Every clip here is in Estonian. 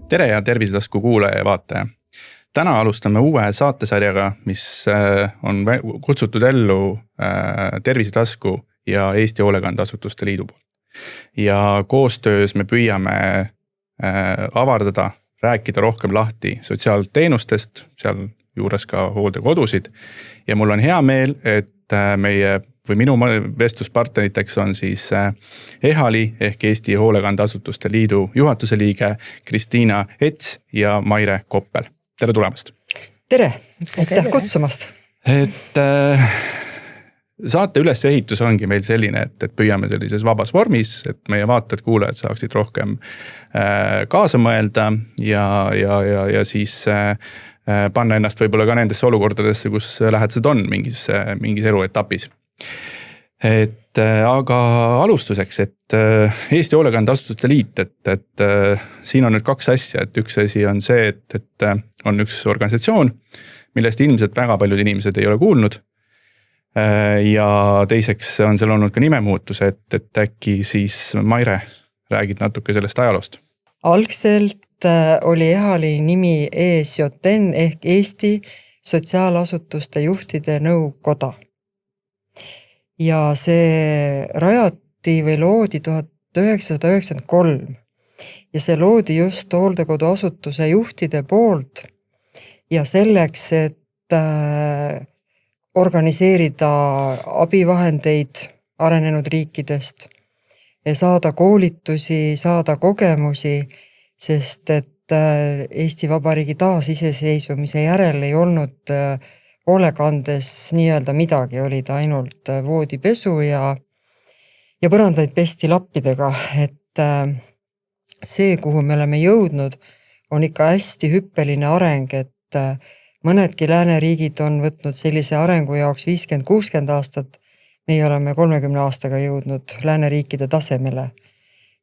Tere ja Tervisetasku kuulaja ja vaataja. Täna alustame uue saatesarjaga, mis on kutsutud ellu Tervisetasku ja Eesti Hoolekandeasutuste Liidu poolt. Ja koostöös me püüame avardada, rääkida rohkem lahti sotsiaalteenustest, seal juures ka hooldekodusid. Ja mul on hea meel, et minu vestluspartneriteks on siis EHALi ehk Eesti Hoolekandeasutuste Liidu juhatuse liige Kristiina Ets ja Maire Koppel. Tere tulemast! Tere! Aitäh kutsumast! Saate ülesehitus ongi meil selline, et püüame sellises vabas vormis, et meie vaatajad, kuulajad saaksid rohkem kaasa mõelda ja siis panna ennast võib-olla ka nendesse olukordadesse, kus lähedased on mingis eluetapis. Aga alustuseks, et Eesti Hoolekandeasutuste Liit, et siin on nüüd kaks asja, et üks asi on see, et on üks organisatsioon, millest ilmselt väga paljud inimesed ei ole kuulnud. Ja teiseks on seal olnud ka nimemuutus, et äkki siis Maire räägid natuke sellest ajaloost. Algselt oli EHALi nimi ESJN ehk Eesti Sotsiaalasutuste Juhtide Nõukoda. Ja see rajati või loodi 1993 ja see loodi just hooldekoduasutuse juhtide poolt ja selleks, et organiseerida abivahendeid arenenud riikidest, saada koolitusi, saada kogemusi, sest et Eesti Vabariigi taasiseseisvumise järel ei olnud hoolekandes nii-öelda midagi, olid ainult voodipesu ja põrandaid pesti lappidega, et see, kuhu me oleme jõudnud, on ikka hästi hüppeline areng, et mõnedki lääneriigid on võtnud sellise arengu jaoks 50-60 aastat, meie oleme 30 aastaga jõudnud lääneriikide tasemele.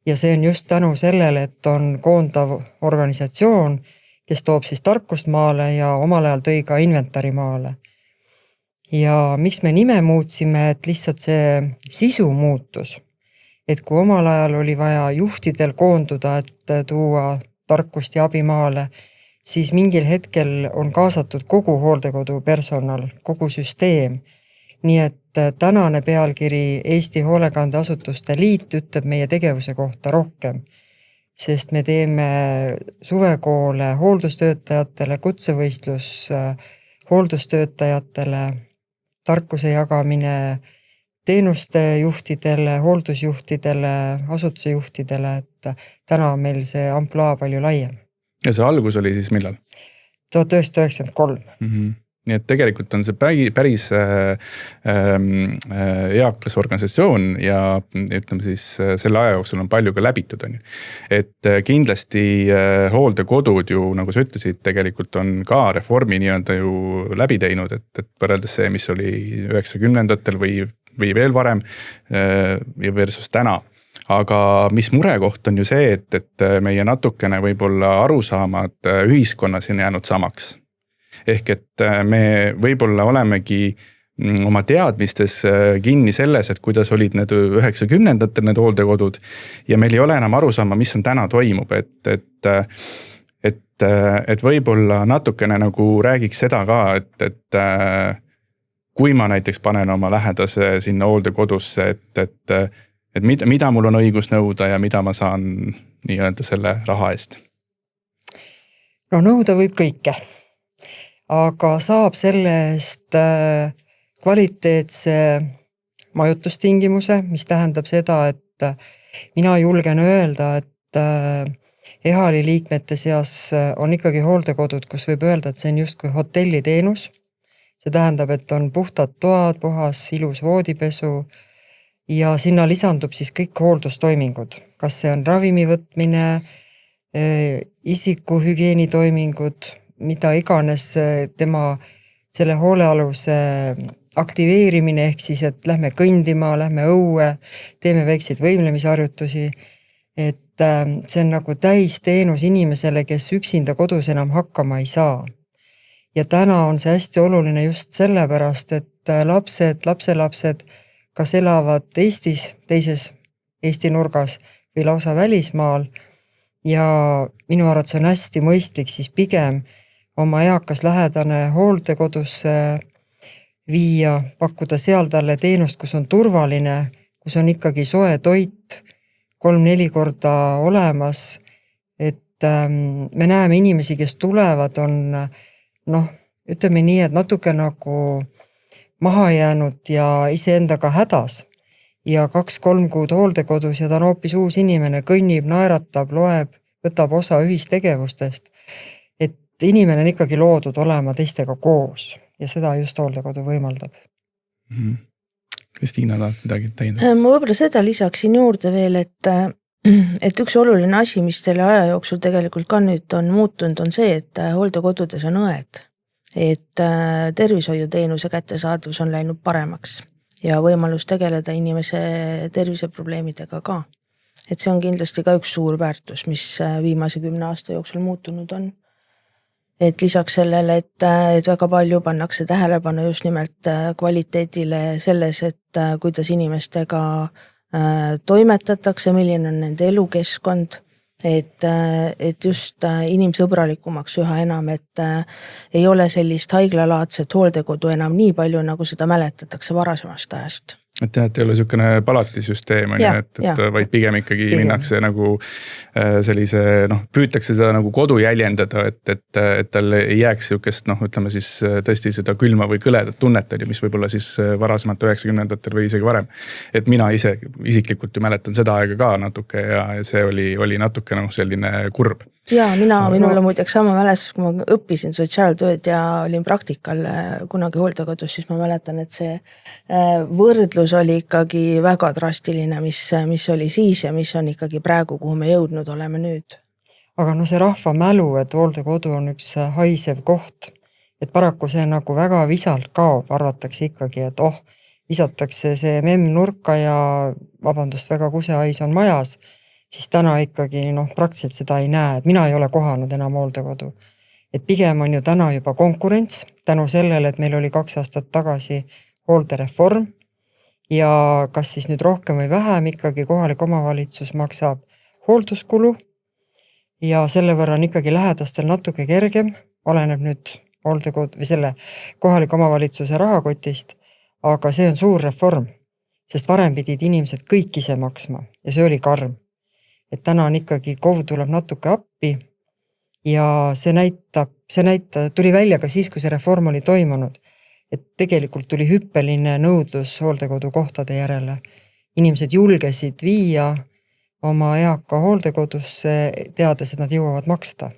Ja see on just tänu sellele, et on koondav organisatsioon, kes toob siis tarkust maale ja omal ajal tõi ka inventari maale. Ja miks me nime muutsime, et lihtsalt see sisu muutus, et kui omal ajal oli vaja juhtidel koonduda, et tuua tarkust ja abi maale, siis mingil hetkel on kaasatud kogu hooldekodu personal, kogu süsteem. Nii et tänane pealkiri Eesti Hoolekandeasutuste Liit ütleb meie tegevuse kohta rohkem, sest me teeme suvekoole hooldustöötajatele, kutsevõistlus hooldustöötajatele, tarkuse jagamine teenuste juhtidele, hooldusjuhtidele, asutuse juhtidele, et täna on meil see ampluaa palju laiem. Ja see algus oli siis millal? 1993. Nii et tegelikult on see päris eakas organisatsioon ja ütleme siis selle aja jooksul on palju ka läbitud. Et kindlasti hooldekodud ju, nagu sa ütlesid, tegelikult on ka reformi nii-öelda ju läbi teinud, et võrreldes see, mis oli 90-ndatel või veel varem versus täna. Aga mis murekoht on ju see, et meie natukene võib-olla arusaamad ühiskonnas on jäänud samaks. Ehk et me võib-olla olemegi oma teadmistes kinni selles, et kuidas olid need 90-ndatel need hooldekodud ja meil ei ole enam arusaama, mis on täna toimub, et võib-olla natukene nagu räägiks seda ka, et kui ma näiteks panen oma lähedase sinna hooldekodusse, et mida mul on õigus nõuda ja mida ma saan nii-öelda selle raha eest? No nõuda võib kõike. Aga saab selle eest kvaliteetse majutustingimuse, mis tähendab seda, et mina julgen öelda, et EHALi liikmete seas on ikkagi hooldekodud, kus võib öelda, et see on just kui hotelliteenus. See tähendab, et on puhtad toad, puhas, ilus voodipesu ja sinna lisandub siis kõik hooldustoimingud. Kas see on ravimi võtmine, isiku hügienitoimingud, mida iganes tema selle hoolealuse aktiveerimine ehk siis, et lähme kõndima, lähme õue, teeme väikseid võimlemisharjutusi, et see on nagu täis teenus inimesele, kes üksinda kodus enam hakkama ei saa. Ja täna on see hästi oluline just sellepärast, et lapsed, lapselapsed kas elavad Eestis, teises Eesti nurgas või lausa välismaal ja minu arvates on hästi mõistlik siis pigem oma eakas lähedane hooldekodusse viia, pakkuda seal talle teenust, kus on turvaline, kus on ikkagi soe toit 3-4 korda olemas, et me näeme inimesi, kes tulevad, on ütleme nii, et natuke nagu maha jäänud ja iseendaga hädas ja 2-3 kuud hooldekodus ja ta on hoopis uus inimene, kõnnib, naeratab, loeb, võtab osa ühistegevustest. Et inimene on ikkagi loodud olema teistega koos ja seda just hooldekodu võimaldab. Kristiina, tahad midagi täiendada? Ma võib-olla seda lisaksin juurde veel, et üks oluline asi, mis selle aja jooksul tegelikult ka nüüd on muutunud, on see, et hooldekodudes on õed. Et tervishoiuteenuse kättesaadavus on läinud paremaks ja võimalus tegeleda inimese terviseprobleemidega ka. Et see on kindlasti ka üks suur väärtus, mis viimase 10 aasta jooksul muutunud on. Et lisaks sellele, et väga palju pannakse tähelepanu just nimelt kvaliteedile selles, et kuidas inimestega toimetatakse, milline on nende elukeskkond, et just inimsõbralikumaks üha enam, et ei ole sellist haiglalaadset hooldekodu enam nii palju, nagu seda mäletatakse varasemast ajast. Et ei ole niisugune palatisüsteem, vaid pigem ikkagi minnakse nagu sellise, püütakse seda nagu kodu jäljendada, et tal ei jääks niisugust, ütleme siis tõesti seda külma või kõledat tunnet, mis võib-olla siis varasemalt 90-ndatel või isegi varem. Et mina isiklikult ju mäletan seda aega ka natuke ja see oli natuke selline kurb. Ja minul on muideks sama mälestus, kui ma õppisin sotsiaaltööd ja olin praktikal kunagi hooldekodus, siis ma mäletan, et see võrdlus oli ikkagi väga drastiline, mis oli siis ja mis on ikkagi praegu, kuhu me jõudnud oleme nüüd. Aga see rahva mälu, et hooldekodu on üks haisev koht, et paraku see nagu väga visalt kaob, arvatakse ikkagi, et visatakse see memm nurka ja vabandust, väga kusehais on majas, siis täna ikkagi praktiliselt seda ei näe, et mina ei ole kohanud enam hooldekodu. Et pigem on ju täna juba konkurents, tänu sellele, et meil oli 2 aastat tagasi hooldereform ja kas siis nüüd rohkem või vähem ikkagi kohalik omavalitsus maksab hoolduskulu ja selle võrra on ikkagi lähedastel natuke kergem, oleneb nüüd hooldekodu või selle kohaliku omavalitsuse rahakotist, aga see on suur reform, sest varem pidid inimesed kõik ise maksma ja see oli karm. Et täna on ikkagi KOV tuleb natuke appi ja see tuli välja ka siis, kui see reform oli toimunud, et tegelikult tuli hüppeline nõudlus hooldekodu kohtade järele. Inimesed julgesid viia oma eaka hooldekodusse, teades, et nad jõuavad maksta.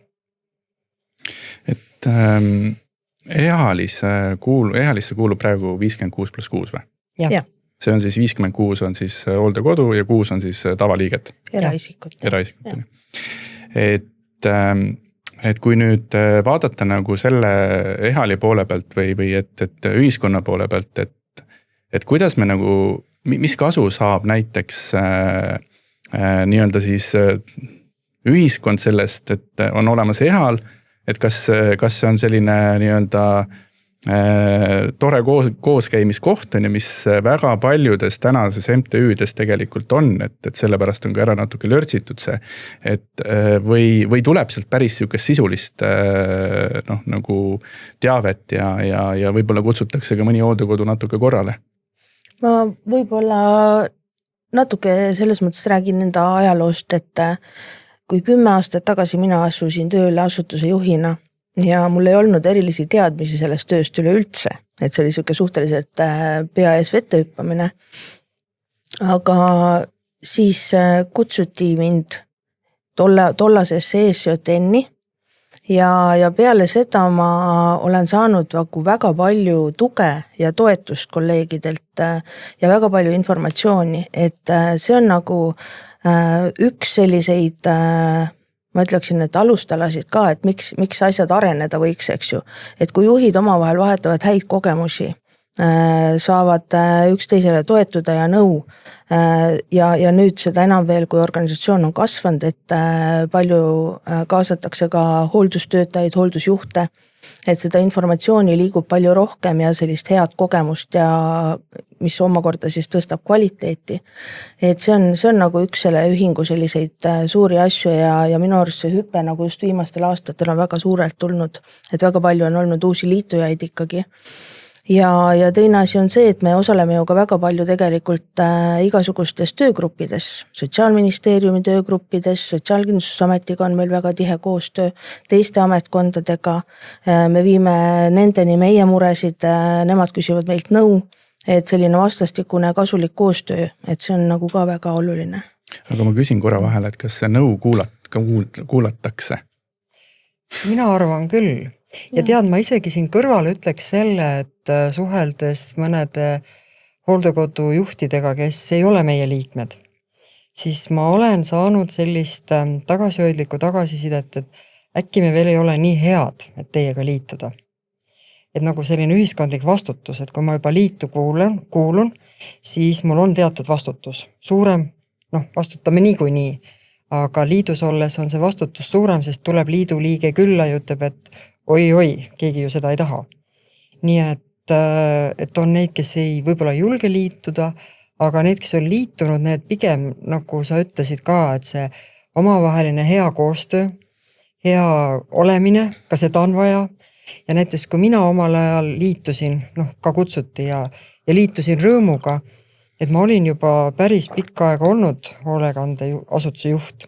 Et ealisse kuulub praegu 56+6 või? Jah. See on siis 56 on siis hooldekodu ja 6 on siis tavaliiget. Eraisikud. Et kui nüüd vaadata nagu selle ehali poole pealt või et ühiskonna poole pealt, et kuidas me nagu, mis kasu saab näiteks nii-öelda siis ühiskond sellest, et on olemas ehal, et kas see on selline nii-öelda tore kooskäimiskoht, mis väga paljudes tänases MTÜ-des tegelikult on, et sellepärast on ka ära natuke lörtsitud see, et või tuleb sealt päris niisugust sisulist nagu teavet ja võib-olla kutsutakse ka mõni hooldekodu natuke korrale? Ma võib-olla natuke selles mõttes räägin enda ajaloost, et kui 10 aastat tagasi mina asusin tööle asutuse juhina, ja mul ei olnud erilisi teadmisi sellest tööst üle üldse, et see oli niisugune suhteliselt pea ees vette hüppamine. Aga siis kutsuti mind tollasesse ESJN-i ja peale seda ma olen saanud väga palju tuge ja toetust kolleegidelt ja väga palju informatsiooni, et see on nagu üks selliseid ma ütleksin, et alustalasid ka, et miks asjad areneda võiks, eks ju. Et kui juhid omavahel vahetavad häid kogemusi, saavad üksteisele toetuda ja nõu. Ja nüüd seda enam veel, kui organisatsioon on kasvanud, et palju kaasatakse ka hooldustöötajaid, hooldusjuhte, et seda informatsiooni liigub palju rohkem ja sellist head kogemust ja mis omakorda siis tõstab kvaliteeti. Et see on nagu üks selle ühingu selliseid suuri asju ja minu arust see hüpe nagu just viimastel aastatel on väga suurelt tulnud, et väga palju on olnud uusi liitujaid ikkagi. Ja teine asi on see, et me osaleme ju ka väga palju tegelikult igasugustes töögruppides, Sotsiaalministeeriumi töögruppides, Sotsiaalkindlustusametiga on meil väga tihe koostöö, teiste ametkondadega, me viime nendeni meie muresid, nemad küsivad meilt nõu, et selline vastastikune kasulik koostöö, et see on nagu ka väga oluline. Aga ma küsin korra vahele, et kas see nõu kuulatakse? Mina arvan küll. Ja tead, ma isegi siin kõrval ütleks selle, et suheldes mõnede hooldekodu juhtidega, kes ei ole meie liikmed, siis ma olen saanud sellist tagasihoidlikku tagasisidet, et äkki me veel ei ole nii head, et teiega liituda. Et nagu selline ühiskondlik vastutus, et kui ma juba liitu kuulun, siis mul on teatud vastutus. Suurem, vastutame niikuinii, aga liidus olles on see vastutus suurem, sest tuleb liidu liige külla ja ütleb, et oi, keegi ju seda ei taha. Nii et on neid, kes ei võib-olla julge liituda, aga need, kes on liitunud, need pigem, nagu sa ütlesid ka, et see omavaheline hea koostöö, hea olemine, ka seda on vaja. Ja näiteks, kui mina omal ajal liitusin, ka kutsuti ja liitusin rõõmuga, et ma olin juba päris pikka aega olnud hoolekande asutuse juht.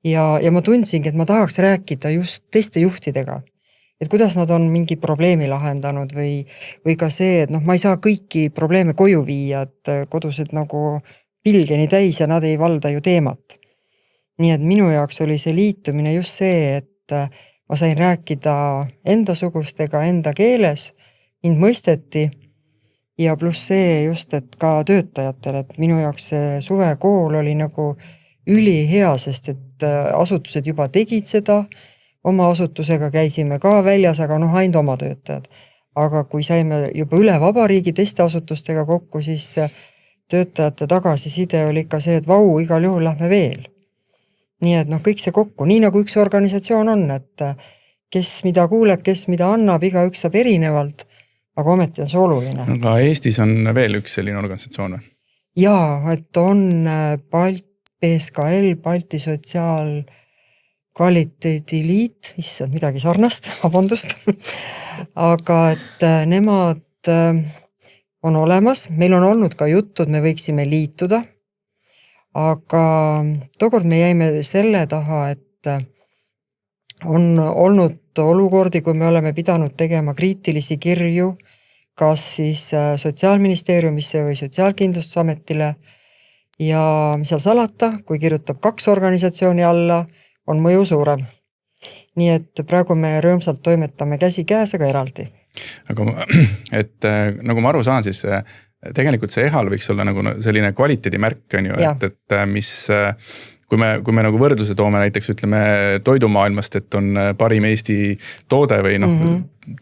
Ja ma tundsingi, et ma tahaks rääkida just teiste juhtidega. Et kuidas nad on mingi probleemi lahendanud või ka see, et ma ei saa kõiki probleeme koju viia, et kodused nagu pilgeni täis ja nad ei valda ju teemat. Nii et minu jaoks oli see liitumine just see, et ma sain rääkida enda sugustega, enda keeles, mind mõisteti ja pluss see just, et ka töötajatel, et minu jaoks see suvekool oli nagu ülihea, sest et asutused juba tegid seda, oma asutusega käisime ka väljas, aga ainult oma töötajad. Aga kui saime juba üle vabariigi teiste asutustega kokku, siis töötajate tagasiside oli ikka see, et vau, igal juhul lähme veel. Nii et kõik see kokku, nii nagu üks organisatsioon on, et kes mida kuuleb, kes mida annab, iga üks saab erinevalt, aga ometi on see oluline. Aga Eestis on veel üks selline organisatsioon või? Jaa, et on BSKL, Balti Sotsiaal Kvaliteediliit, issand midagi sarnast, vabandust. Aga et nemad on olemas, meil on olnud ka jutud, me võiksime liituda, aga tookord me jäime selle taha, et on olnud olukordi, kui me oleme pidanud tegema kriitilisi kirju, kas siis Sotsiaalministeeriumisse või Sotsiaalkindlustusametile ja mis seal salata, kui kirjutab 2 organisatsiooni alla, on mõju suurem. Nii et praegu me rõõmsalt toimetame käsi käes, aga eraldi. Aga et nagu ma aru saan, siis tegelikult see EHAL võiks olla nagu selline kvaliteedimärk, on ju, et mis, kui me nagu võrdluse toome näiteks ütleme toidumaailmast, et on parim Eesti toode või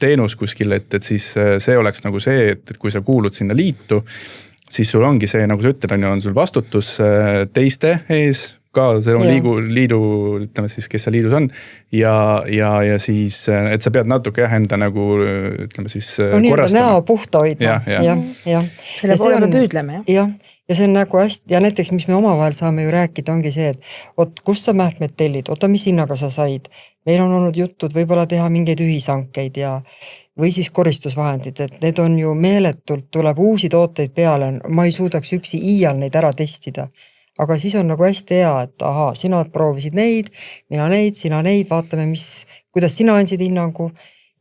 teenus kuskil, et siis see oleks nagu see, et kui sa kuulud sinna liitu, siis sul ongi see, nagu sa ütled, on sul vastutus teiste ees, ka see on liidu, ütleme siis, kes see liidus on ja siis, et sa pead natuke enda nagu, ütleme siis korrastama. Näo puhta hoidma. Selle poole me püüdleme. Ja see on nagu hästi, ja näiteks, mis me omavahel saame ju rääkida, ongi see, et kust sa mähkmed tellid, mis hinnaga sa said. Meil on olnud jutud võib-olla teha mingeid ühishankeid või siis koristusvahendid, et need on ju meeletult, tuleb uusi tooteid peale, ma ei suudaks üksi iial neid ära testida. Aga siis on nagu hästi hea, et sina proovisid neid, mina neid, sina neid, vaatame, kuidas sina andsid hinnangu.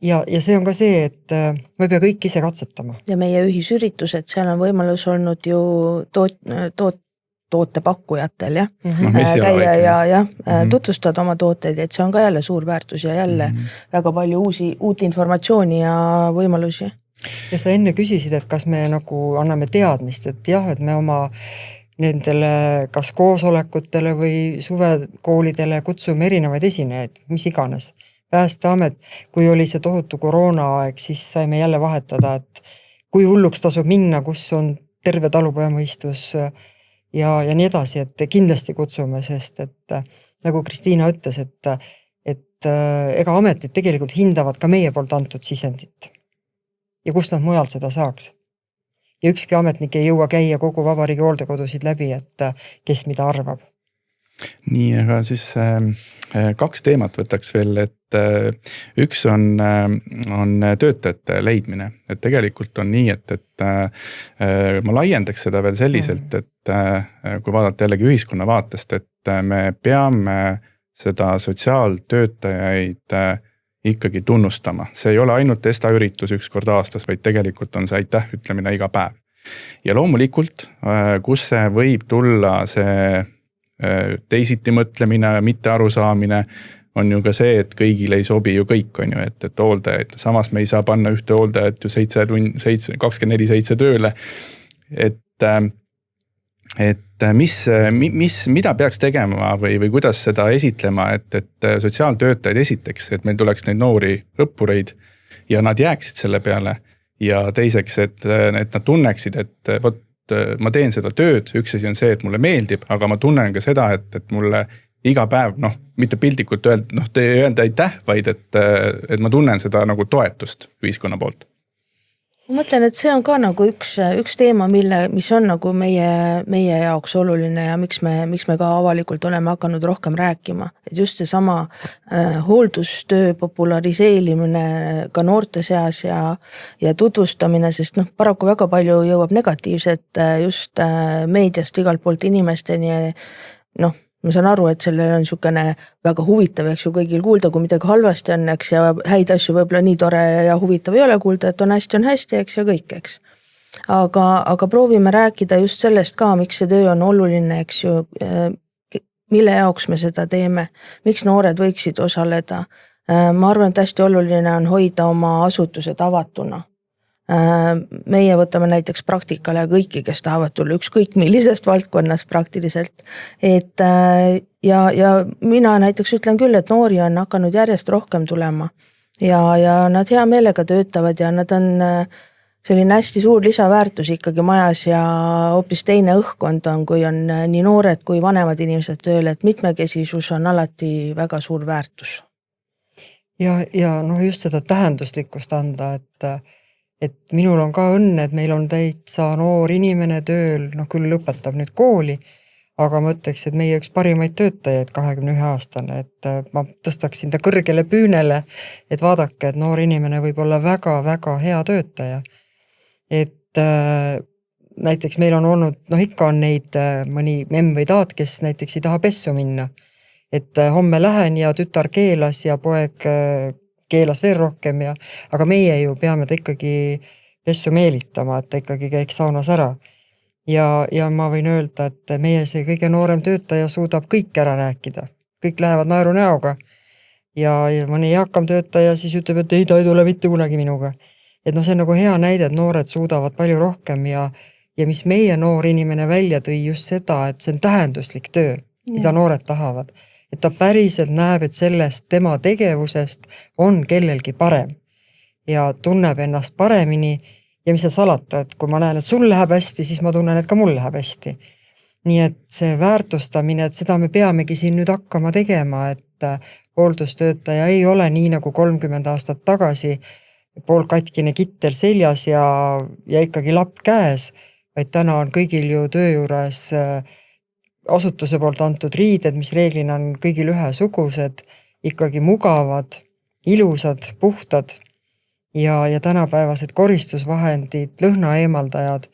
Ja see on ka see, et me pea kõik ise katsetama. Ja meie ühisüritused, seal on võimalus olnud ju tootepakkujatel käia ja tutvustada oma tooteid, et see on ka jälle suur väärtus ja jälle väga palju uut informatsiooni ja võimalusi. Ja sa enne küsisid, et kas me nagu anname teadmist, et et me oma nendele kas koosolekutele või suvekoolidele kutsume erinevaid esinejaid, mis iganes. Päästeamet, kui oli see tohutu koroonaaeg, siis saime jälle vahetada, et kui hulluks tasub minna, kus on terve talupojamõistus ja nii edasi, et kindlasti kutsume, sest et nagu Kristiina ütles, et ega ametid tegelikult hindavad ka meie poolt antud sisendit. Ja kust nad mujal seda saaks. Ja ükski ametnik ei jõua käia kogu vabariigi hooldekodusid läbi, et kes mida arvab. Nii, aga siis 2 teemat võtaks veel, et üks on töötajate leidmine. Et tegelikult on nii, et ma laiendaks seda veel selliselt, et kui vaadata jällegi ühiskonna vaatest, et me peame seda sotsiaaltöötajaid ikkagi tunnustama. See ei ole ainult üritus 1 kord aastas, vaid tegelikult on see aitäh ütlemine iga päev. Ja loomulikult, kus see võib tulla see teisiti mõtlemine, mitte arusaamine, on ju ka see, et kõigil ei sobi ju kõik, on ju, et hooldajaid. Samas me ei saa panna ühte hooldajat ju 24/7 tööle. Mida peaks tegema või kuidas seda esitlema, et sotsiaaltöötajaid esiteks, et meil tuleks neid noori õppureid ja nad jääksid selle peale. Ja teiseks, et nad tunneksid, et võt, ma teen seda tööd, üks asi on see, et mulle meeldib, aga ma tunnen ka seda, et mulle iga päev, mitte pildikult öelda aitäh, vaid et ma tunnen seda nagu toetust ühiskonna poolt. Ma mõtlen, et see on ka nagu üks teema, mis on nagu meie jaoks oluline ja miks me ka avalikult oleme hakanud rohkem rääkima. Et just see sama hooldustöö populariseerimine ka noorte seas ja tutvustamine, sest paraku väga palju jõuab negatiivset just meediast igalt poolt inimesteni. Ma saan aru, et sellel on niisugune väga huvitav, eks ju, kõigil kuulda, kui midagi halvasti on, eks, ja häid asju võib-olla nii tore ja huvitav ei ole kuulda, et on hästi, eks, ja kõik, eks. Aga proovime rääkida just sellest ka, miks see töö on oluline, eks ju, mille jaoks me seda teeme, miks noored võiksid osaleda. Ma arvan, et hästi oluline on hoida oma asutused avatuna. Meie võtame näiteks praktikale kõiki, kes tahavad tulla ükskõik millisest valdkonnast praktiliselt. Ja mina näiteks ütlen küll, et noori on hakanud järjest rohkem tulema ja nad hea meelega töötavad ja nad on selline hästi suur lisaväärtus ikkagi majas ja hoopis teine õhkkond on, kui on nii noored kui vanemad inimesed tööle, et mitmekesisus on alati väga suur väärtus. Ja just seda tähenduslikkust anda, et minul on ka õnne, et meil on täitsa noor inimene tööl, küll lõpetab nüüd kooli, aga ma ütleks, et meie üks parimaid töötajaid 21-aastane, et ma tõstaksin ta kõrgele püünele, et vaadake, et noor inimene võib olla väga-väga hea töötaja. Et näiteks meil on olnud, ikka on neid mõni memm või taat, kes näiteks ei taha pessu minna. Et homme lähen ja tütar keelas ja poeg keelas veel rohkem aga meie ju peame ta ikkagi pessu meelitama, et ta ikkagi käiks saunas ära. Ja ma võin öelda, et meie see kõige noorem töötaja suudab kõik ära rääkida. Kõik lähevad naeru näoga. Ja mõni eakam töötaja siis ütleb, et ei, ta ei tule mitte kunagi minuga. Et see on nagu hea näide, et noored suudavad palju rohkem ja mis meie noor inimene välja tõi just seda, et see on tähenduslik töö, mida noored tahavad. Et ta päriselt näeb, et sellest tema tegevusest on kellelgi parem ja tunneb ennast paremini ja mis sa salata, et kui ma näen, et sul läheb hästi, siis ma tunnen, et ka mul läheb hästi. Nii et see väärtustamine, et seda me peamegi siin nüüd hakkama tegema, et hooldustöötaja ei ole nii nagu 30 aastat tagasi poolkatkine kittel seljas ja ikkagi lapp käes, vaid täna on kõigil ju töö juures asutuse poolt antud riided, mis reeglina on kõigil ühesugused, ikkagi mugavad, ilusad, puhtad ja tänapäevased koristusvahendid, lõhna eemaldajad.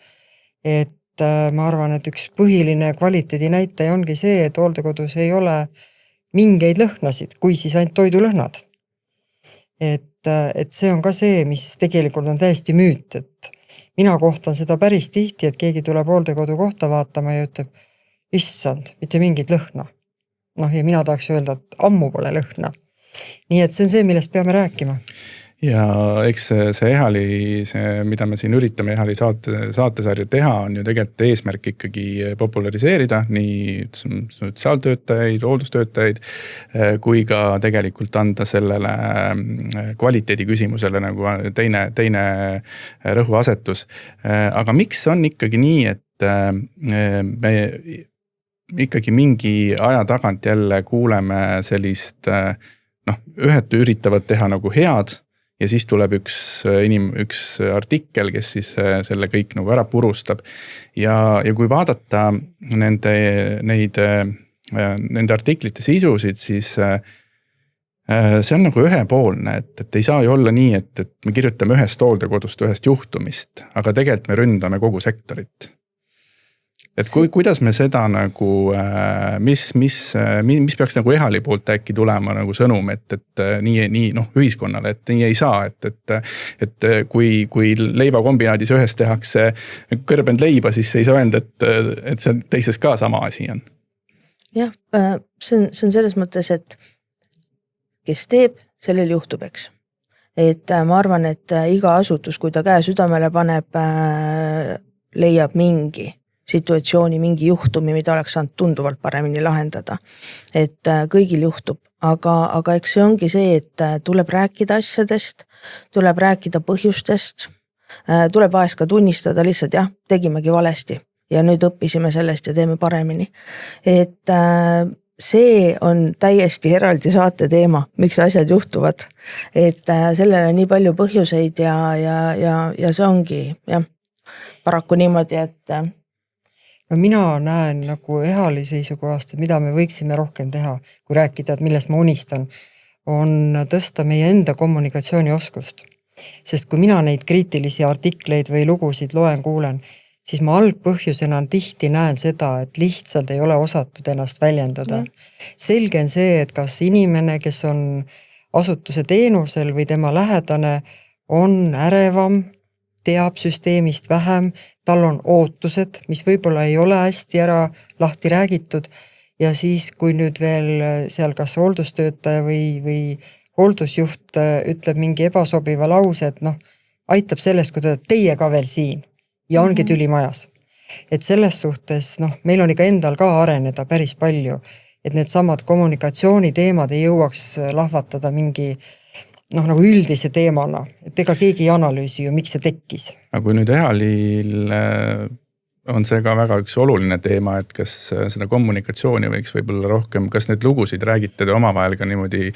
Et ma arvan, et üks põhiline kvaliteedi näitaja ongi see, et hooldekodus ei ole mingeid lõhnasid, kui siis ainult toidulõhnad. Et see on ka see, mis tegelikult on täiesti müüt, et mina kohtan seda päris tihti, et keegi tuleb hooldekodu kohta vaatama ja ütleb, issand, mitte mingit lõhna. Ja mina tahaks öelda, et ammu pole lõhna. Nii et see on see, millest peame rääkima. ja eks see EHAL-i, mida me siin üritame EHAL-i saatesarja teha, on ju tegelikult eesmärk ikkagi populariseerida nii sotsiaaltöötajaid, hooldustöötajaid, kui ka tegelikult anda sellele kvaliteedi küsimusele nagu teine rõhuasetus. Aga miks on ikkagi nii, et me ikkagi mingi aja tagant jälle kuuleme sellist, ühed üritavad teha nagu head, ja siis tuleb üks artikkel, kes siis selle kõik nagu ära purustab. Ja kui vaadata nende artiklite sisusid, siis see on nagu ühepoolne, et ei saa ju olla nii, et me kirjutame ühest hooldekodust, ühest juhtumist, aga tegelikult me ründame kogu sektorit. Et kuidas me seda nagu, mis peaks nagu EHAL-i poolt äkki tulema nagu sõnum, et nii ühiskonnale, et nii ei saa, et kui leivakombinaadis ühes tehakse kõrbend leiba, siis ei saa öelda, et see teises ka sama asi on. Jah, see on selles mõttes, et kes teeb, sellel juhtub, eks. Et ma arvan, et iga asutus, kui ta käe südamele paneb, leiab mingi situatsiooni, mingi juhtumi, mida oleks saanud tunduvalt paremini lahendada. Et kõigil juhtub, aga eks see ongi see, et tuleb rääkida asjadest, tuleb rääkida põhjustest, tuleb vahest ka tunnistada lihtsalt, jah, tegimegi valesti ja nüüd õppisime sellest ja teeme paremini. Et see on täiesti eraldi saate teema, miks asjad juhtuvad. Et sellele on nii palju põhjuseid ja see ongi, jah, paraku niimoodi, et no mina näen nagu EHAL-i seisukohast, et mida me võiksime rohkem teha, kui rääkida, et millest ma unistan, on tõsta meie enda kommunikatsioonioskust. Sest kui mina neid kriitilisi artikleid või lugusid loen, kuulen, siis ma algpõhjusena tihti näen seda, et lihtsalt ei ole osatud ennast väljendada. Selge on see, et kas inimene, kes on asutuse teenusel või tema lähedane, on ärevam, teab süsteemist vähem, tal on ootused, mis võib-olla ei ole hästi ära lahti räägitud ja siis, kui nüüd veel seal kas hooldustöötaja või hooldusjuht ütleb mingi ebasobiva lause, et aitab sellest, kui ta teie ka veel siin ja ongi tüli majas. Et selles suhtes, meil on ikka endal ka areneda päris palju, et need samad kommunikatsiooniteemad ei jõuaks lahvatada mingi nagu üldise teemana, et ega keegi ei analüüsi ju, miks see tekkis. Aga kui nüüd EHAL-il on see ka väga üks oluline teema, et kas seda kommunikatsiooni võiks võib-olla rohkem, kas need lugusid räägite omavahel ka niimoodi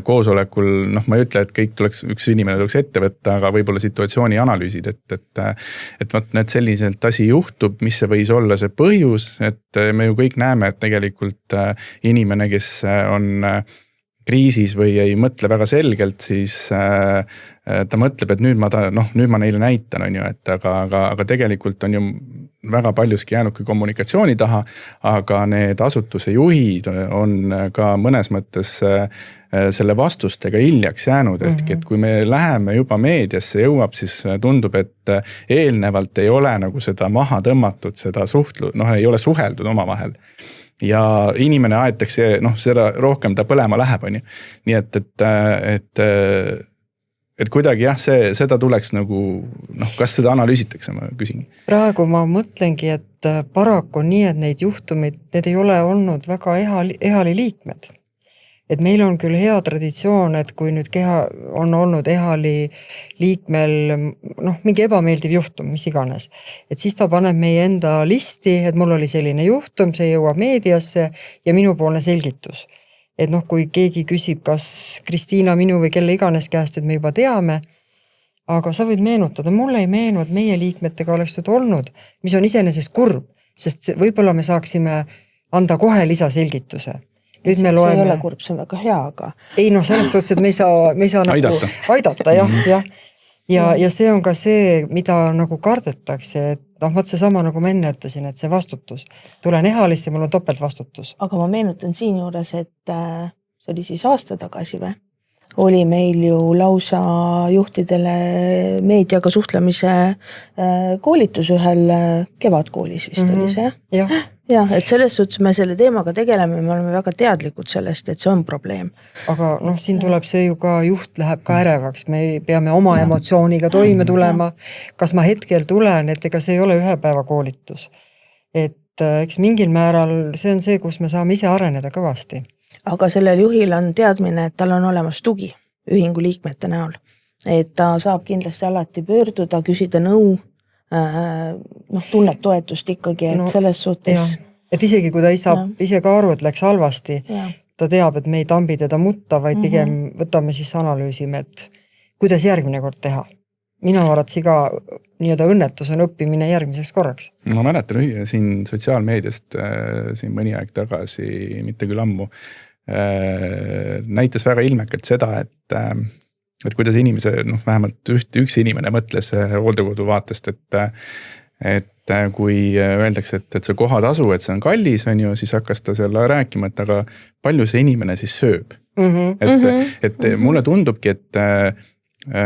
koosolekul, ma ei ütle, et kõik üks inimene tuleks ette võtta, aga võib-olla situatsiooni analüüsid, et need selliselt asi juhtub, mis see võis olla see põhjus, et me ju kõik näeme, et tegelikult inimene, kes on kriisis või ei mõtle väga selgelt, siis ta mõtleb, et nüüd ma neile näitan, on ju, et aga tegelikult on ju väga paljuski jäänudki kommunikatsiooni taha, aga need asutuse juhid on ka mõnes mõttes selle vastustega hiljaks jäänud, et kui me läheme juba meediasse jõuab, siis tundub, et eelnevalt ei ole nagu seda maha tõmmatud, seda ei ole suheldud omavahel. Ja inimene aetakse, seda rohkem ta põlema läheb, on ju. Nii et kuidagi jah, seda tuleks nagu, kas seda analüüsitakse, ma küsin. Praegu ma mõtlengi, et paraku on nii, et neid juhtumid, need ei ole olnud väga EHAL-i liikmed. Et meil on küll hea traditsioon, et kui nüüd on olnud EHAL-i liikmel mingi ebameeldiv juhtum, mis iganes, et siis ta paneb meie enda listi, et mul oli selline juhtum, see jõuab meediasse ja minupoolne selgitus. Et kui keegi küsib, kas Kristiina minu või kelle iganes käest, et me juba teame, aga sa võid meenutada, mulle ei meenu, et meie liikmetega oleks nüüd olnud, mis on iseenesest kurb, sest võib-olla me saaksime anda kohe lisaselgituse. Nüüd me loeme. See ei ole kurb, see on väga hea, aga. Ei selles suhtes, et me ei saa nagu aidata, jah. Ja see on ka see, mida nagu kardetakse, et võt see sama nagu ma enne ütlesin, et see vastutus. Tulen EHAL-isse, mul on topelt vastutus. Aga ma meenutan siin juures, et see oli siis aasta tagasi või? oli meil ju lausa juhtidele meediaga suhtlemise koolitus ühel kevadkoolis vist oli see. Jah, et selles suhtes me selle teemaga tegeleme, me oleme väga teadlikud sellest, et see on probleem. Aga siin tuleb see ju ka, juht läheb ka ärevaks, me peame oma emotsiooniga toime tulema. Kas ma hetkel tulen, et ega see ei ole ühe päeva koolitus. Et eks mingil määral see on see, kus me saame ise areneda kõvasti. Aga sellel juhil on teadmine, et tal on olemas tugi ühingu liikmete näol. Et ta saab kindlasti alati pöörduda, küsida nõu, tunneb toetust ikkagi, et selles suhtes. Ja. Et isegi kui ta ei saa ise ka aru, et läks halvasti, ta teab, et me ei tambi teda mutta, vaid pigem võtame siis analüüsime, et kuidas järgmine kord teha. Minu arvates iga nii-öelda õnnetus on õppimine järgmiseks korraks. Ma mäletan siin sotsiaalmeediast siin mõni aeg tagasi, mitte küll ammu, näitas väga ilmekalt seda, et kuidas inimese, vähemalt üks inimene mõtles hooldekodu vaatest, et kui öeldakse, et see kohatasu, et see on kallis, on ju, siis hakkas ta seal rääkima, et aga palju see inimene siis sööb. Et mulle tundubki, et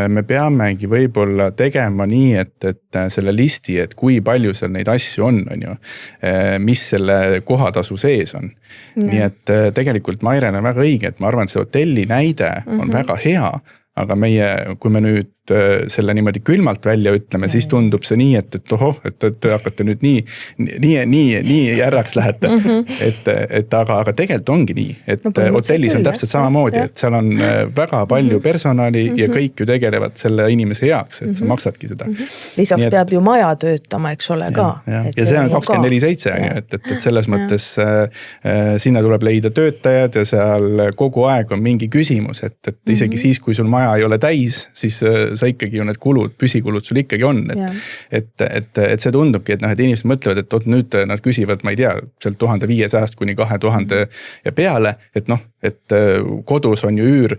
me peamegi võib-olla tegema nii, et selle listi, et kui palju seal neid asju on ju, mis selle kohatasu sees on. Nii et tegelikult Mairel on väga õige, et ma arvan, et see hotelli näide on väga hea, aga kui me nüüd selle niimoodi külmalt välja ütleme, siis tundub see nii, et ohoh, et hakkate nüüd nii järraks lähete. Aga tegelikult ongi nii, et hotellis on täpselt samamoodi, et seal on väga palju personali ja kõik ju tegelevad selle inimese heaks, et sa maksadki seda. Lisaks peab ju maja töötama, eks ole ka. Ja see on 24/7, et selles mõttes sinna tuleb leida töötajad ja seal kogu aeg on mingi küsimus, et isegi siis, kui sul maja ei ole täis, siis sa ikkagi ju need kulud, püsikulud sul ikkagi on. Et see tundubki, et inimesed mõtlevad, et nüüd nad küsivad, ma ei tea, sealt 1500 kuni 2000 ja peale, et kodus on ju üür,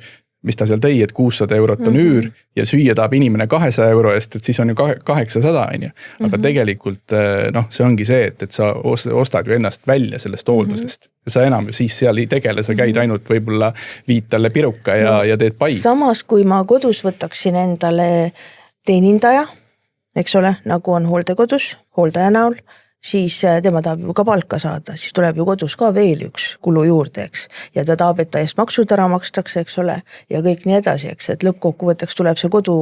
mis ta seal tõi, et 600 eurot on üür ja süüa tahab inimene 200 euro eest, et siis on ju 800, on ju. Aga tegelikult see ongi see, et sa ostad ju ennast välja sellest hooldusest. Sa enam ju siis seal ei tegele, sa käid ainult võib-olla viid talle piruka ja teed pai. Samas, kui ma kodus võtaksin endale teenindaja, eks ole, nagu on hooldekodus, hooldaja näol, siis tema tahab ju ka palka saada, siis tuleb ju kodus ka veel üks kulu juurde, eks. Ja ta tahab, et ta eest maksud ära makstakse, eks ole, ja kõik nii edasi, eks, et lõppkokkuvõtteks tuleb see kodu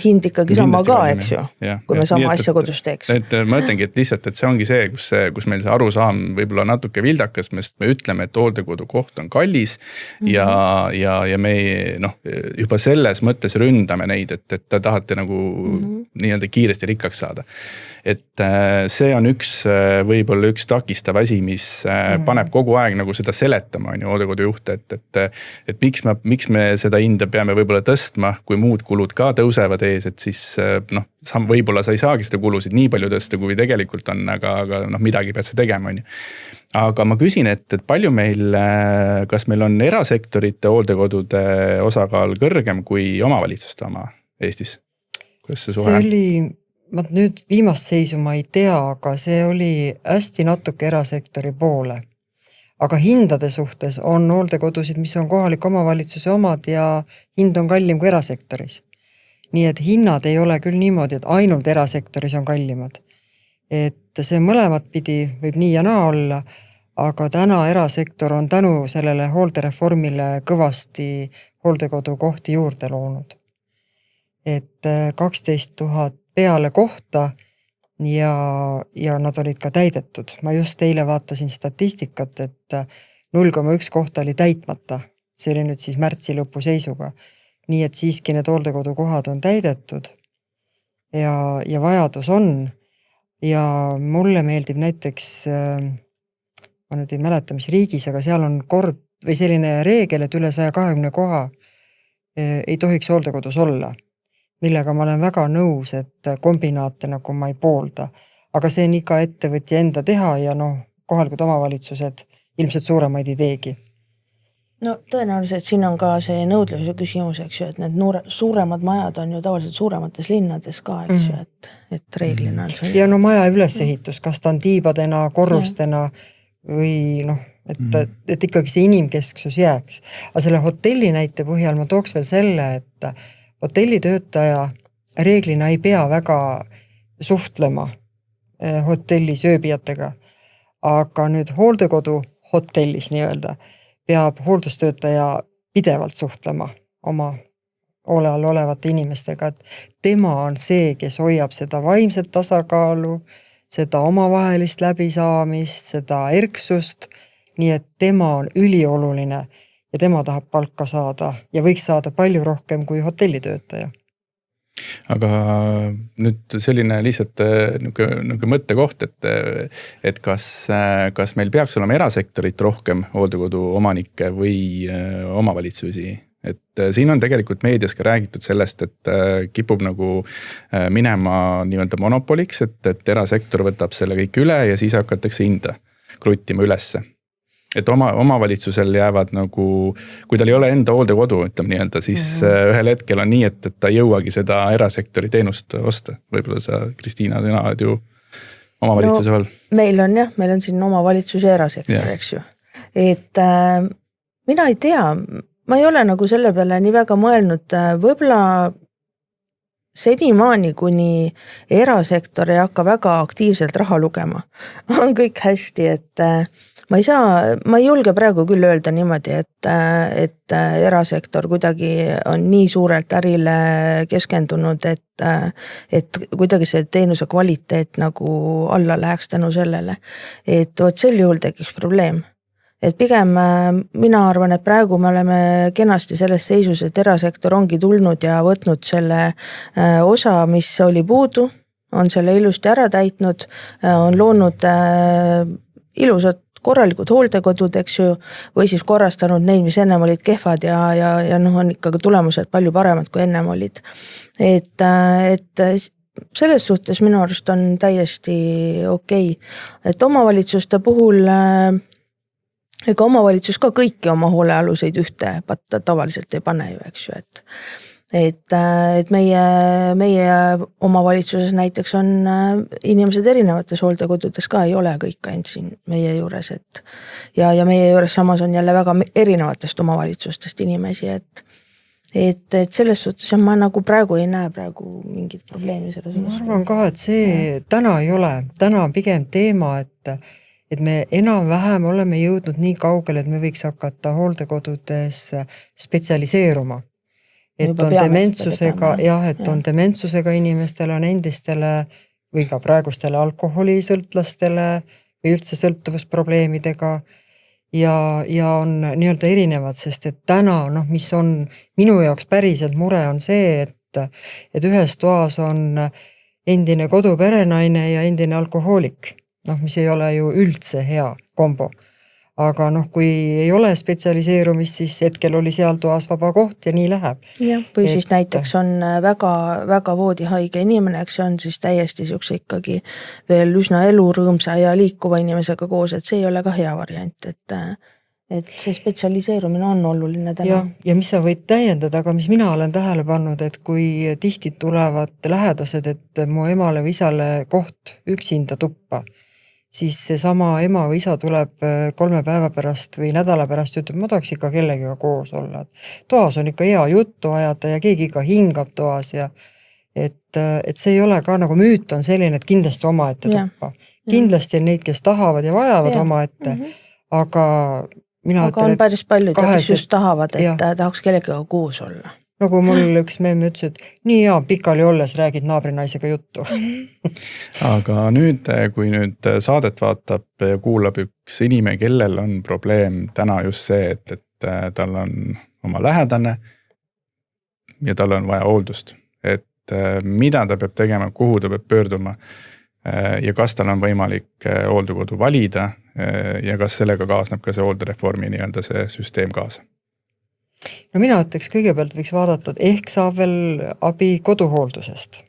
hind ikkagi sama ka, eks ju, kui me sama asja kodus teeks. Ma ütlengi, et lihtsalt, et see ongi see, kus meil see arusaam võib-olla natuke vildakas, me ütleme, et hooldekodu koht on kallis ja me juba selles mõttes ründame neid, et ta tahate nagu nii-öelda kiiresti rikkaks saada. Et see on võib-olla üks takistav asi, mis paneb kogu aeg nagu seda seletama, on ju hooldekodu juhte, et miks me seda hinda peame võib-olla tõstma, kui muud kulud ka tõusevad ees, et siis võib-olla sa ei saagi seda kulusid nii palju tõsta, kui tegelikult on, aga midagi pead sa tegema, on ju. Aga ma küsin, et palju kas meil on erasektorite hooldekodude osakaal kõrgem kui omavalitsuste oma Eestis? See oli... Ma nüüd viimast seisu ma ei tea, aga see oli hästi natuke erasektori poole. Aga hindade suhtes on hooldekodusid, mis on kohalik omavalitsuse omad ja hind on kallim kui erasektoris. Nii et hinnad ei ole küll niimoodi, et ainult erasektoris on kallimad. Et see mõlemat pidi võib nii ja naa olla, aga täna erasektor on tänu sellele hooldereformile kõvasti hooldekodu kohti juurde loonud. Et 12 000 peale kohta ja nad olid ka täidetud. Ma just eile vaatasin statistikat, et 0,1 kohta oli täitmata. See oli nüüd siis märtsi lõpu seisuga. Nii et siiski need hooldekodu kohad on täidetud ja vajadus on. Ja mulle meeldib näiteks, ma nüüd ei mäleta, mis riigis, aga seal on kord või selline reegel, et üle 120 koha ei tohiks hooldekodus olla. Millega ma olen väga nõus, et kombinaate nagu ma ei poolda. Aga see on iga ettevõtja enda teha ja kohalikud omavalitsused ilmselt suuremaid ei teegi. No tõenäoliselt siin on ka see nõudluse küsimus, eks ju, et need suuremad majad on ju tavaliselt suuremates linnades ka, eks ju, et reeglina on see. Ja maja ülesehitus, kas ta on tiibadena, korrustena või et ikkagi see inimkesksus jääks. Aga selle hotelli näite põhjal ma tooks veel selle, et hotellitöötaja reeglina ei pea väga suhtlema hotellis ööbijatega, aga nüüd hooldekodu hotellis nii-öelda peab hooldustöötaja pidevalt suhtlema oma hoole all olevate inimestega, et tema on see, kes hoiab seda vaimset tasakaalu, seda omavahelist läbisaamist, seda erksust, nii et tema on ülioluline ja tema tahab palka saada ja võiks saada palju rohkem kui hotellitöötaja. Aga nüüd selline lihtsalt nagu mõttekoht, et kas meil peaks olema erasektorit rohkem hooldekodu omanikke või omavalitsusi? Et siin on tegelikult meedias ka räägitud sellest, et kipub nagu minema nii-öelda monopoliks, et erasektor võtab selle kõik üle ja siis hakatakse hinda kruttima ülesse. Et omavalitsusel jäävad nagu, kui tal ei ole enda hooldekodu, ütleme nii-öelda, siis ühel hetkel on nii, et ta ei jõuagi seda erasektori teenust osta. Võib-olla sa, Kristiina, sina oled ju omavalitsuse all. Meil on siin omavalitsus ja erasektor, eks ju. Et mina ei tea, ma ei ole nagu selle peale nii väga mõelnud, võib-olla senimaani, kuni erasektor ei hakka väga aktiivselt raha lugema, on kõik hästi, et ma ei julge praegu küll öelda niimoodi, et erasektor kuidagi on nii suurelt ärile keskendunud, et kuidagi see teenuse kvaliteet nagu alla läheks tänu sellele. Et võt sel juhul tekiks probleem. Et pigem mina arvan, et praegu me oleme kenasti selles seisus, et erasektor ongi tulnud ja võtnud selle osa, mis oli puudu, on selle ilusti ära täitnud, on loonud ilusad korralikud hooldekodud, eks ju, või siis korrastanud neid, mis ennem olid kehvad ja on ikkagi tulemused palju paremad kui ennem olid. Et selles suhtes minu arust on täiesti okei. Et omavalitsuste puhul ega omavalitsus ka kõiki oma hoolealuseid ühte patta tavaliselt ei pane ju, eks ju, et meie omavalitsuses näiteks on inimesed erinevates hooldekodudes ka, ei ole kõik ainult siin meie juures, et ja meie juures samas on jälle väga erinevatest omavalitsustest inimesi, et selles suhtes ma nagu praegu ei näe mingit probleemi selles. Ma arvan ka, et see täna ei ole, täna on pigem teema, et me enam-vähem oleme jõudnud nii kaugele, et me võiks hakata hooldekodudes spetsialiseeruma. Et on dementsusega, on dementsusega inimestele, on endistele või ka praegustele alkoholisõltlastele või üldse sõltuvusprobleemidega ja on nii-öelda erinevad, sest et täna, mis on minu jaoks päriselt mure on see, et ühes toas on endine koduperenaine ja endine alkohoolik. Mis ei ole ju üldse hea kombo. Aga kui ei ole spetsialiseerumist, siis hetkel oli seal toas vaba koht ja nii läheb. Või siis näiteks on väga, väga voodihaige inimene, eks see on siis täiesti siukse ikkagi veel üsna elurõõmsa ja liikuva inimesega koos, et see ei ole ka hea variant, et see spetsialiseerumine on oluline täna. Ja mis sa võid täiendada, aga mis mina olen tähele pannud, et kui tihti tulevad lähedased, et mu emale või isale koht üksinda tuppa, siis see sama ema või isa tuleb 3 päeva pärast või nädala pärast ja ütleb, ma tahaks ikka kellegiga koos olla. Toas on ikka hea juttu ajada ja keegi ikka hingab toas ja et see ei ole ka nagu müüt on selline, et kindlasti omaette tuppa. Kindlasti on neid, kes tahavad ja vajavad omaette, aga mina on päris paljud, kes just tahavad, et tahaks kellegiga koos olla. Nagu mul üks meemme ütles, et nii hea pikali olles räägid naabrinaisega juttu. Aga nüüd, kui nüüd saadet vaatab ja kuulab üks inimene, kellel on probleem täna just see, et tal on oma lähedane ja tal on vaja hooldust. Et mida ta peab tegema, kuhu ta peab pöörduma ja kas tal on võimalik hooldekodu valida ja kas sellega kaasneb ka see hooldereformi nii-öelda see süsteem kaasa. No mina ütleks kõigepealt võiks vaadata, et ehk saab veel abi koduhooldusest.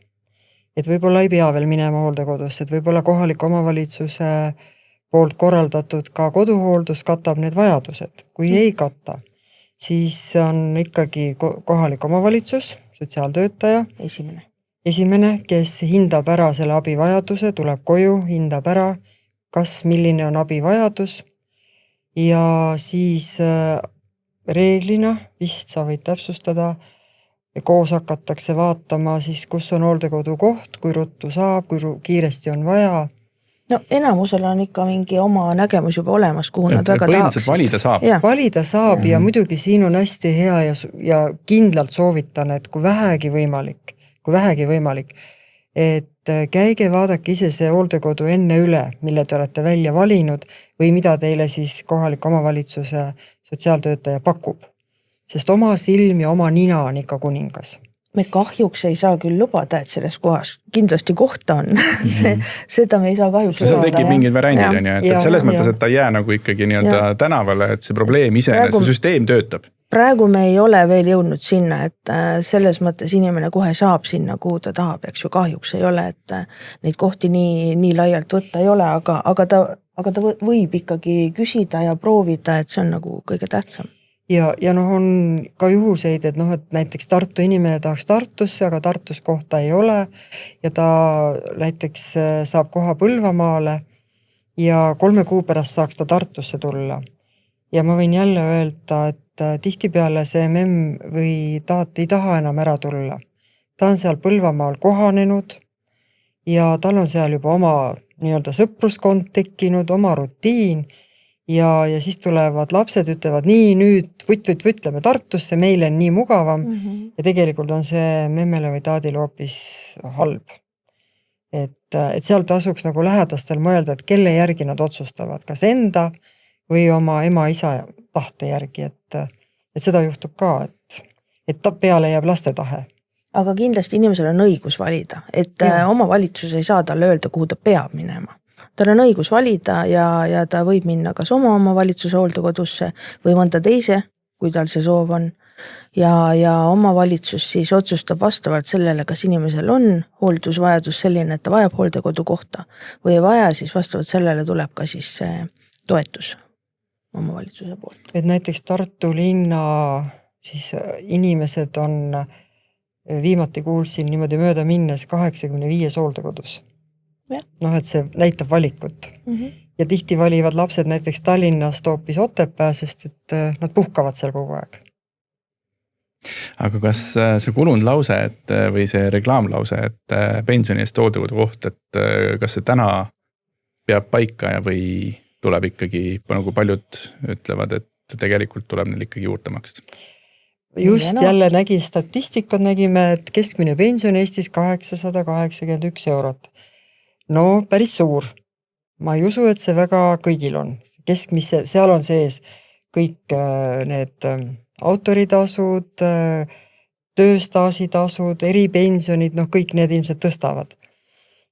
Et võib-olla ei pea veel minema hooldekodusse, et võib-olla kohaliku omavalitsuse poolt korraldatud ka koduhooldus katab need vajadused. Kui ei kata, siis on ikkagi kohalik omavalitsus, sotsiaaltöötaja. Esimene, kes hindab ära selle abivajaduse, tuleb koju, hindab ära, kas milline on abivajadus ja siis reeglina, vist sa võid täpsustada, koos hakatakse vaatama siis, kus on hooldekodu koht, kui ruttu saab, kui kiiresti on vaja. No enamusel on ikka mingi oma nägemus juba olemas, kuhu nad väga tahaksid. Valida saab. Valida saab ja muidugi siin on hästi hea ja kindlalt soovitan, et kui vähegi võimalik, et käige vaadake ise see hooldekodu enne üle, mille te olete välja valinud või mida teile siis kohaliku omavalitsuse sotsiaaltöötaja pakub. Sest oma silm ja oma nina on ikka kuningas. Me kahjuks ei saa küll lubada, et selles kohas kindlasti kohta on. Seda me ei saa kahjuks lubada. Seal tekib mingid variandid, et selles mõttes, et ta ei jää nagu ikkagi nii-öelda tänavale, et see probleem ise, see süsteem töötab. Praegu me ei ole veel jõudnud sinna, et selles mõttes inimene kohe saab sinna, kuhu ta tahab, eks ju kahjuks ei ole, et neid kohti nii laialt võtta ei ole, aga ta võib ikkagi küsida ja proovida, et see on nagu kõige tähtsam. Ja on ka juhuseid, et et näiteks Tartu inimene tahaks Tartusse, aga Tartus kohta ei ole ja ta näiteks saab koha Põlvamaale ja 3 kuu pärast saaks ta Tartusse tulla. Ja ma võin jälle öelda, et tihtipeale see memm või taat ei taha enam ära tulla. Ta on seal Põlvamaal kohanenud ja tal on seal juba oma nii-öelda sõpruskond tekkinud, oma rutiin. Ja siis tulevad lapsed, ütlevad nii nüüd võtleme Tartusse, meile on nii mugavam ja tegelikult on see memmele või taadile hoopis halb. Et seal tasuks nagu lähedastel mõelda, et kelle järgi nad otsustavad, kas enda või oma ema-isa tahte järgi, et seda juhtub ka, et peale jääb laste tahe. Aga kindlasti inimesel on õigus valida, et omavalitsus ei saa talle öelda, kuhu ta peab minema. Tal on õigus valida ja ta võib minna kas oma omavalitsuse hooldekodusse või mõnda teise, kui tal see soov on. Ja omavalitsus siis otsustab vastavalt sellele, kas inimesel on hooldusvajadus selline, et ta vajab hooldekodu kohta või ei vaja, siis vastavalt sellele tuleb ka siis see toetus omavalitsuse poolt. Et näiteks Tartu linna siis inimesed on, viimati kuulsin niimoodi mööda minnes 85 hooldekodus. Et see näitab valikut. Ja tihti valivad lapsed näiteks Tallinnast hoopis Otepää, sest et nad puhkavad seal kogu aeg. Aga kas see kulunud lause või see reklaamlause, et pensioni eest hooldekodu koht, et kas see täna peab paika või tuleb ikkagi, nagu paljud ütlevad, et tegelikult tuleb neil ikkagi juurde maksta? Just jälle nägin statistikat, nägime, et keskmine pension Eestis 881 eurot. No päris suur. Ma ei usu, et see väga kõigil on. Keskmise, seal on sees kõik need autoritasud, tööstaasitasud, eripensionid, kõik need ilmselt tõstavad.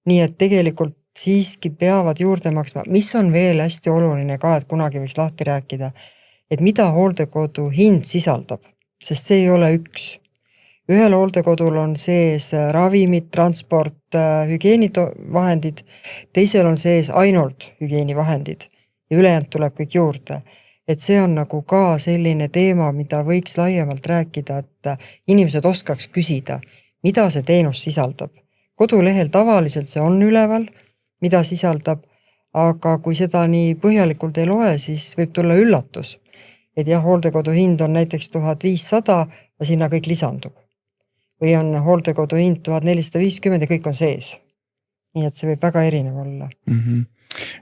Nii et tegelikult siiski peavad juurde maksma. Mis on veel hästi oluline ka, et kunagi võiks lahti rääkida, et mida hooldekodu hind sisaldab, sest see ei ole üks. Ühel hooldekodul on sees ravimid, transport, hügieenivahendid, teisel on sees ainult hügieenivahendid ja ülejäänud tuleb kõik juurde. Et see on nagu ka selline teema, mida võiks laiemalt rääkida, et inimesed oskaks küsida, mida see teenus sisaldab. Kodulehel tavaliselt see on üleval, mida sisaldab, aga kui seda nii põhjalikult ei loe, siis võib tulla üllatus. Et hooldekodu hind on näiteks 1500 ja sinna kõik lisandub. Või on hooldekodu hind 1450 ja kõik on sees. Nii et see võib väga erinev olla.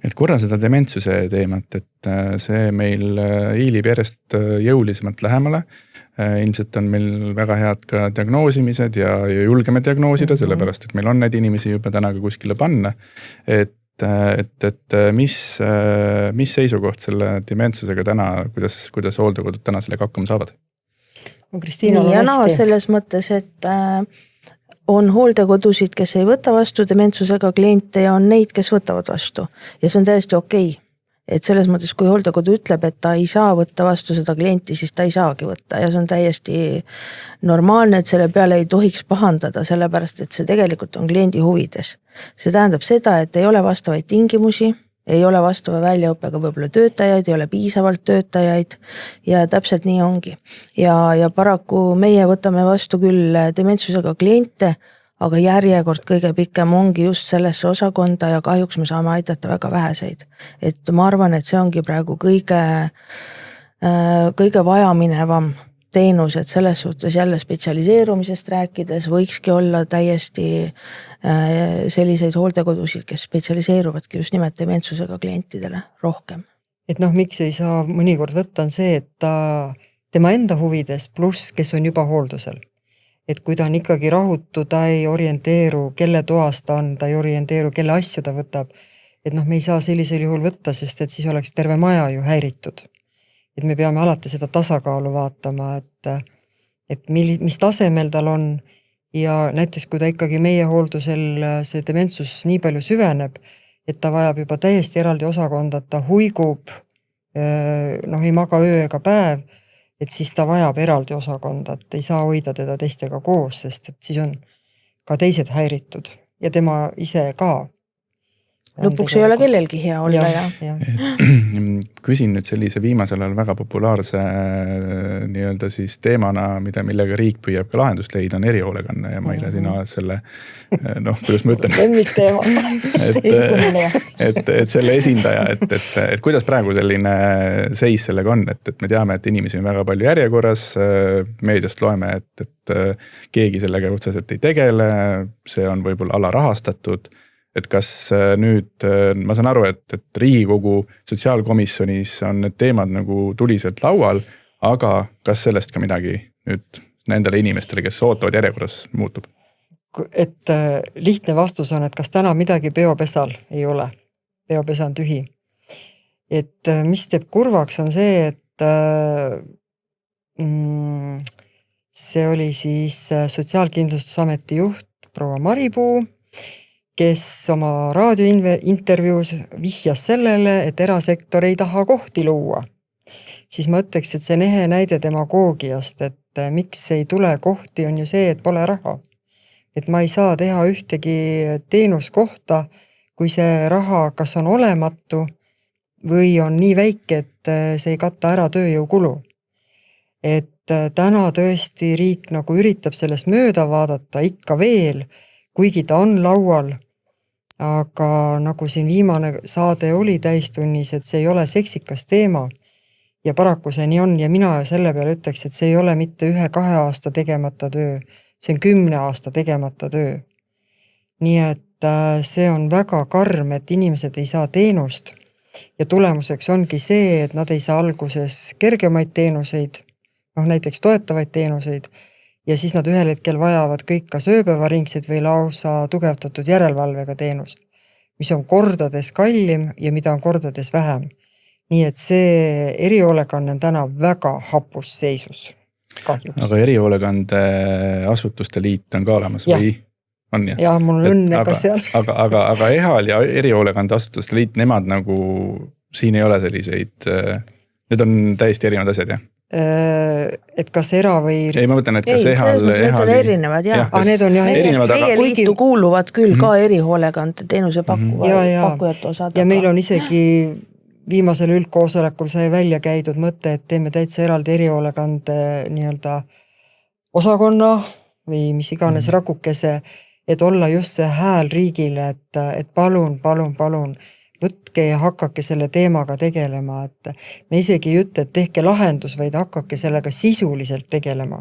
Et korra seda dementsuse teemat, et see meil hiilib järjest jõulisemalt lähemale. Ilmselt on meil väga head ka diagnoosimised ja julgeme diagnoosida, sellepärast, et meil on need inimesi juba täna ka kuskile panna. Et mis seisukoht selle dementsusega täna, kuidas hooldekodud täna sellega hakkama saavad? Selles mõttes, et on hooldekodusid, kes ei võta vastu dementsusega kliente ja on neid, kes võtavad vastu. Ja see on täiesti okei. Et selles mõttes, kui hooldekodu ütleb, et ta ei saa võtta vastu seda klienti, siis ta ei saagi võtta. Ja see on täiesti normaalne, et selle peale ei tohiks pahandada, sellepärast, et see tegelikult on kliendi huvides. See tähendab seda, et ei ole vastavaid tingimusi, ei ole vastava väljaõppega võib-olla töötajaid, ei ole piisavalt töötajaid ja täpselt nii ongi. Ja paraku meie võtame vastu küll dementsusega kliente, aga järjekord kõige pikem ongi just sellesse osakonda ja kahjuks me saame aidata väga väheseid. Et ma arvan, et see ongi praegu kõige vajaminevam teenus, et selles suhtes jälle spetsialiseerumisest rääkides võikski olla täiesti selliseid hooldekodusid, kes spetsialiseeruvadki just nimelt dementsusega klientidele rohkem. Et miks ei saa mõnikord võtta on see, et tema enda huvides pluss, kes on juba hooldusel. Et kui ta on ikkagi rahutu, ta ei orienteeru, kelle toas ta on, ta ei orienteeru, kelle asju ta võtab. Et me ei saa sellisel juhul võtta, sest et siis oleks terve maja ju häiritud. Et me peame alati seda tasakaalu vaatama, et mis tasemel tal on ja näiteks kui ta ikkagi meie hooldusel see dementsus nii palju süveneb, et ta vajab juba täiesti eraldi osakonda, et ta huigub, ei maga öö ega päev, et siis ta vajab eraldi osakonda, et ei saa hoida teda teistega koos, sest et siis on ka teised häiritud ja tema ise ka. Lõpuks ei ole kellelgi hea olla ja. Küsin nüüd sellise viimasel ajal väga populaarse nii-öelda siis teemana, millega riik püüab ka lahendust leida, on erihoolekanne ja Maire, sina oled selle, kuidas ma ütlen, et selle esindaja, et kuidas praegu selline seis sellega on, et me teame, et inimesi on väga palju järjekorras, meediast loeme, et keegi sellega otseselt ei tegele, see on võib-olla alarahastatud. Et kas nüüd, ma saan aru, et Riigikogu sotsiaalkomisjonis on need teemad nagu tuliselt laual, aga kas sellest ka midagi nüüd nendele inimestele, kes ootavad järjekorras, muutub? Et lihtne vastus on, et kas täna midagi peopesal ei ole. Peopesa on tühi. Et mis teeb kurvaks on see, et see oli siis Sotsiaalkindlustusameti juht proua Maripuu, kes oma raadiointervjuus vihjas sellele, et erasektor ei taha kohti luua. Siis ma ütleks, et see on ehe näide demagoogiast, et miks ei tule kohti, on ju see, et pole raha. Et ma ei saa teha ühtegi teenuskohta, kui see raha kas on olematu või on nii väike, et see ei katta ära tööjõukulu. Et täna tõesti riik nagu üritab sellest mööda vaadata ikka veel, kuigi ta on laual, aga nagu siin viimane saade oli täistunnis, et see ei ole seksikas teema ja paraku see nii on ja mina selle peale ütleks, et see ei ole mitte 1-2 aasta tegemata töö, see on 10 aasta tegemata töö. Nii et see on väga karm, et inimesed ei saa teenust ja tulemuseks ongi see, et nad ei saa alguses kergemaid teenuseid, näiteks toetavaid teenuseid, ja siis nad ühel hetkel vajavad kõik kas ööpäevaringsid või lausa tugevdatud järelevalvega teenust, mis on kordades kallim ja mida on kordades vähem. Nii et see erihoolekanne on täna väga hapus seisus. Kahjuks. Aga erihoolekande asutuste liit on ka olemas või? On, ja mul on õnne ka seal. Aga EHAL ja erihoolekande asutuste liit, nemad nagu, siin ei ole selliseid, need on täiesti erinevad asjad, jah? Et kas era või... Ei, ma mõtlen, et kas EHAL... Need on erinevad, jah. Need on jah erinevad. Meie liitu kuuluvad küll ka erihoolekande teenuse pakkujate osad. Ja meil on isegi viimasel üldkoosolekul sai välja käidud mõte, et teeme täitsa eraldi erihoolekande nii-öelda osakonna või mis iganes rakukese, et olla just see hääl riigile, et palun, võtke ja hakake selle teemaga tegelema, et me isegi ei ütle, et tehke lahendus, vaid hakake sellega sisuliselt tegelema.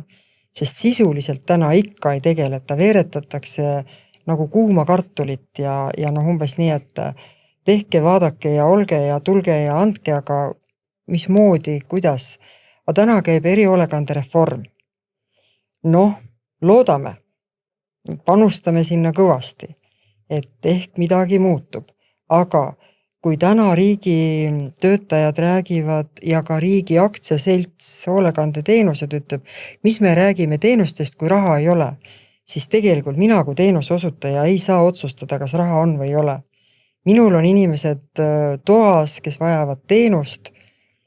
Sest sisuliselt täna ikka ei tegeleta, veeretatakse nagu kuuma kartulit ja umbes nii, et tehke, vaadake ja olge ja tulge ja andke, aga mismoodi, kuidas. Aga täna käib erihoolekande reform. Loodame, panustame sinna kõvasti, et ehk midagi muutub. Aga kui täna riigi töötajad räägivad ja ka riigi aktsiaselts hoolekande teenused ütleb, mis me räägime teenustest, kui raha ei ole, siis tegelikult mina kui teenuse osutaja ei saa otsustada, kas raha on või ei ole. Minul on inimesed toas, kes vajavad teenust,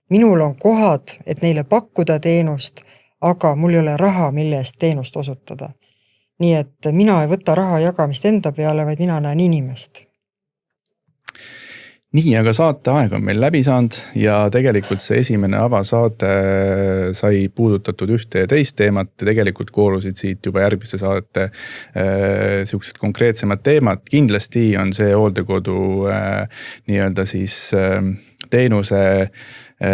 minul on kohad, et neile pakkuda teenust, aga mul ei ole raha, mille eest teenust osutada. Nii et mina ei võta raha jagamist enda peale, vaid mina näen inimest. nii, aga saate aeg on meil läbi saanud ja tegelikult see esimene avasaade sai puudutatud ühte ja teist teemat ja tegelikult koorusid siit juba järgmiste saadete siuksed konkreetsemad teemad. Kindlasti on see hooldekodu nii-öelda siis teenuse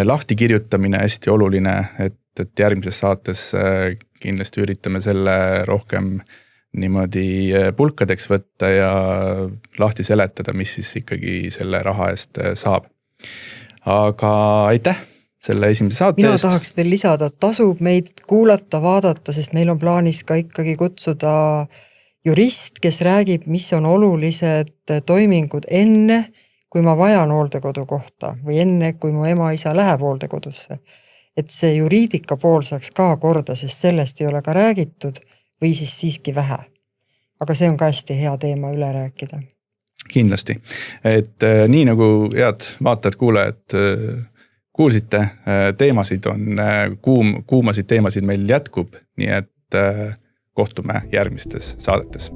lahtikirjutamine hästi oluline, et järgmises saates kindlasti üritame selle rohkem niimoodi pulkadeks võtta ja lahti seletada, mis siis ikkagi selle raha eest saab. Aga aitäh selle esimese saate Mina eest. tahaks veel lisada, et tasub meid kuulata, vaadata, sest meil on plaanis ka ikkagi kutsuda jurist, kes räägib, mis on olulised toimingud enne, kui ma vajan hooldekodu kohta või enne, kui mu ema-isa läheb hooldekodusse. Et see juriidika pool saaks ka korda, sest sellest ei ole ka räägitud või siis siiski vähe. Aga see on ka hästi hea teema üle rääkida. Kindlasti. Et nii nagu head vaatajad, kuulajad kuulsite, teemasid on, kuumasid teemasid meil jätkub, nii et kohtume järgmistes saadetes.